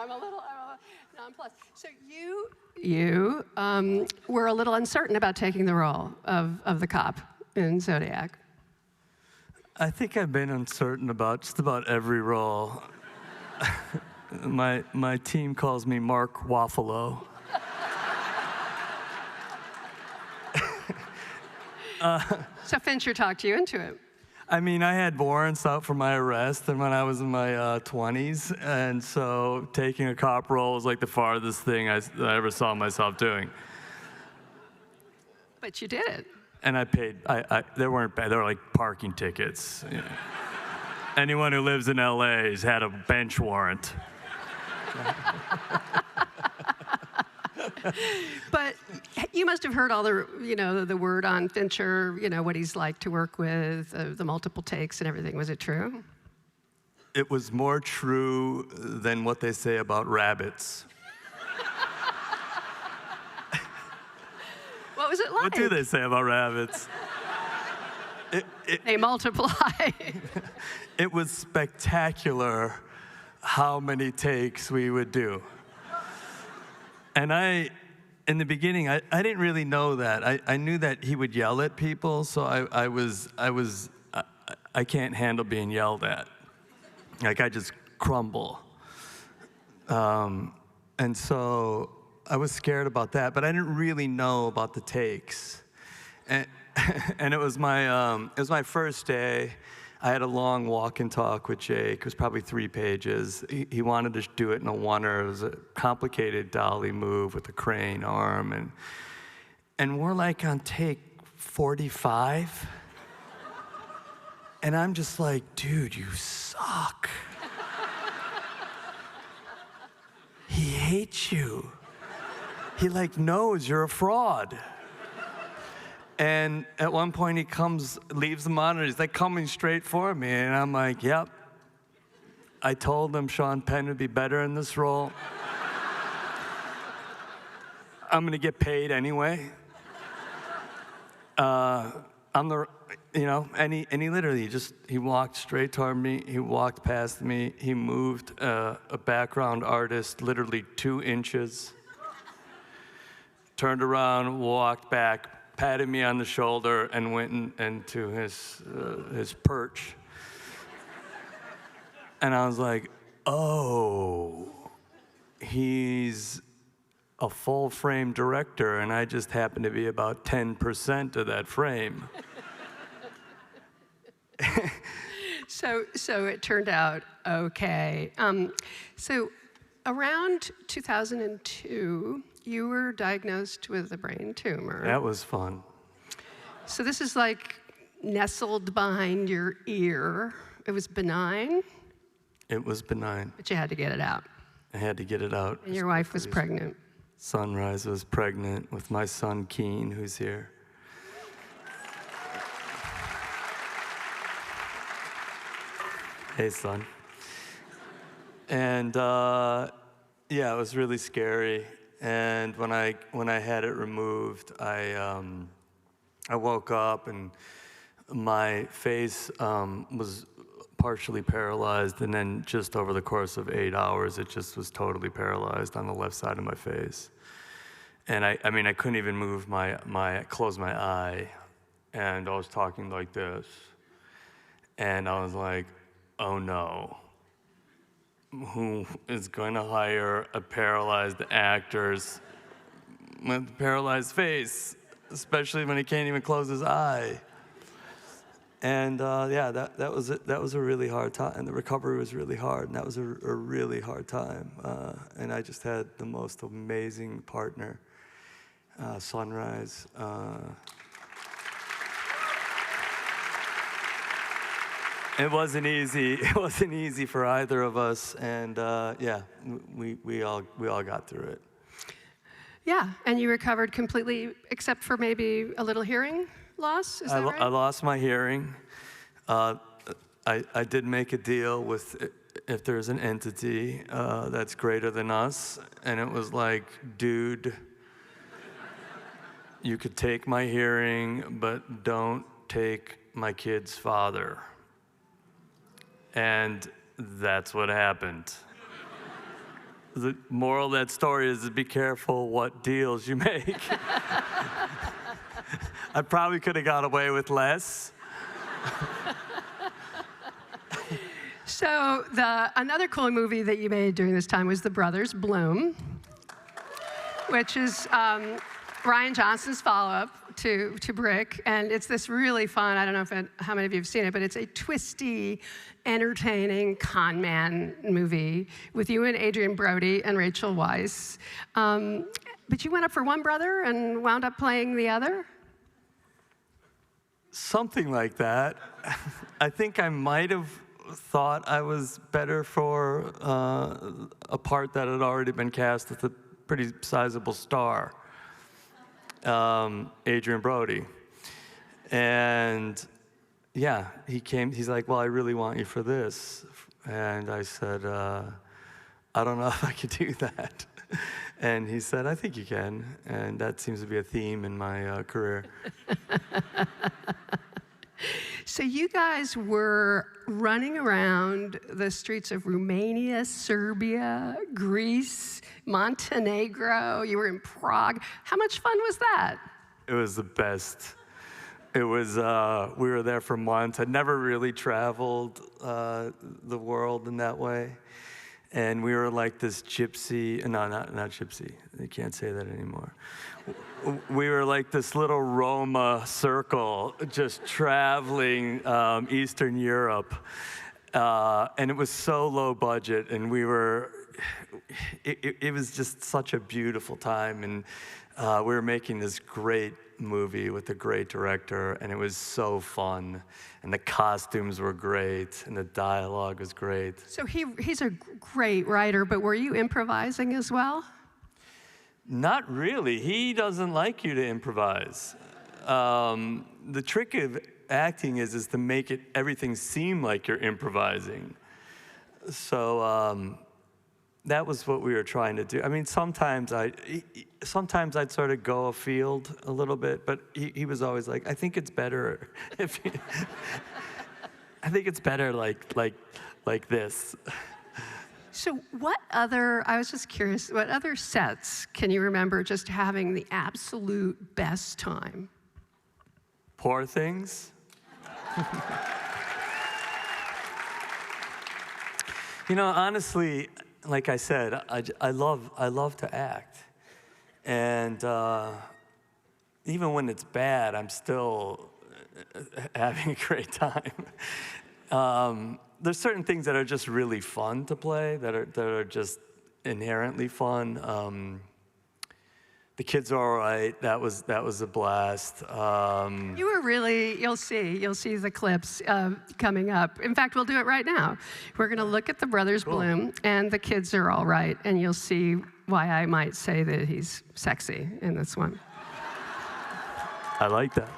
I'm a little nonplussed. So you were a little uncertain about taking the role of the cop in Zodiac. I think I've been uncertain about just about every role. My team calls me Mark Ruffalo. So Fincher talked you into it. I mean, I had warrants out for my arrest and when I was in my 20s, and so taking a cop role was like the farthest thing I ever saw myself doing. But you did it. And I paid, they weren't bad, they were like parking tickets. You know. Anyone who lives in LA has had a bench warrant. But you must have heard all the word on Fincher, what he's like to work with, the multiple takes and everything. Was it true? It was more true than what they say about rabbits. What was it like? What do they say about rabbits? They multiply. It was spectacular how many takes we would do. And in the beginning, I didn't really know that. I knew that he would yell at people, so I can't handle being yelled at. Like, I just crumble. And so I was scared about that, but I didn't really know about the takes. And it was my first day. I had a long walk and talk with Jake. It was probably 3 pages. He wanted to do it in a oneer. It was a complicated dolly move with a crane arm. And we're like on take 45. And I'm just like, dude, you suck. He hates you. He like knows you're a fraud. And at one point he leaves the monitor, he's like coming straight for me, and I'm like, yep. I told him Sean Penn would be better in this role. I'm gonna get paid anyway. And he literally he walked straight toward me, he walked past me, he moved a background artist literally 2 inches, turned around, walked back, patted me on the shoulder, and went into his perch. And I was like, oh, he's a full-frame director, and I just happen to be about 10% of that frame. So it turned out okay. So around 2002, you were diagnosed with a brain tumor. That was fun. So this is like nestled behind your ear. It was benign? It was benign. But you had to get it out. I had to get it out. And your wife was pregnant. Sunrise was pregnant with my son, Keen, who's here. Hey, son. And yeah, it was really scary. And when I had it removed, I woke up and my face was partially paralyzed, and then just over the course of 8 hours, it just was totally paralyzed on the left side of my face. And I mean, I couldn't even move close my eye, and I was talking like this, and I was like, oh no. Who is going to hire a paralyzed actor with a paralyzed face, especially when he can't even close his eye? And yeah, that was a really hard time, and the recovery was really hard, and that was a really hard time. And I just had the most amazing partner, Sunrise. It wasn't easy. It wasn't easy for either of us, and yeah, we all got through it. Yeah, and you recovered completely, except for maybe a little hearing loss. Is that right? I lost my hearing. I did make a deal with if there's an entity that's greater than us, and it was like, dude, you could take my hearing, but don't take my kid's father. And that's what happened. the moral of that story is to be careful what deals you make. I probably could have got away with less. So another cool movie that you made during this time was The Brothers Bloom, which is Ryan Johnson's follow-up to Brick, and it's this really fun, I don't know how many of you have seen it, but it's a twisty, entertaining con man movie with you and Adrian Brody and Rachel Weisz. But you went up for one brother and wound up playing the other? Something like that. I think I might have thought I was better for a part that had already been cast with a pretty sizable star, Adrian Brody. And yeah, he came, he's like, well, I really want you for this. And I said, I don't know if I could do that. And he said, I think you can. And that seems to be a theme in my career. So you guys were running around the streets of Romania, Serbia, Greece, Montenegro. You were in Prague. How much fun was that? It was the best. It was, we were there for months. I'd never really traveled the world in that way. And we were like this gypsy, no, not gypsy. You can't say that anymore. We were like this little Roma circle, just traveling Eastern Europe. And it was so low budget, and we were, it was just such a beautiful time. And we were making this great movie with a great director, and it was so fun. And the costumes were great, and the dialogue was great. So he's a great writer, but were you improvising as well? Not really. He doesn't like you to improvise. The trick of acting is to make everything seem like you're improvising. So that was what we were trying to do. I mean, sometimes I'd sort of go afield a little bit, but he was always like, I think it's better if you, I think it's better like this. So I was just curious, what other sets can you remember just having the absolute best time? Poor Things. You know, honestly, like I said, I love to act. And even when it's bad, I'm still having a great time. There's certain things that are just really fun to play, that are just inherently fun. The Kids Are All Right, that was a blast. You were really, you'll see the clips coming up. In fact, we'll do it right now. We're gonna look at The Brothers Bloom and The Kids Are All Right, and you'll see why I might say that he's sexy in this one. I like that.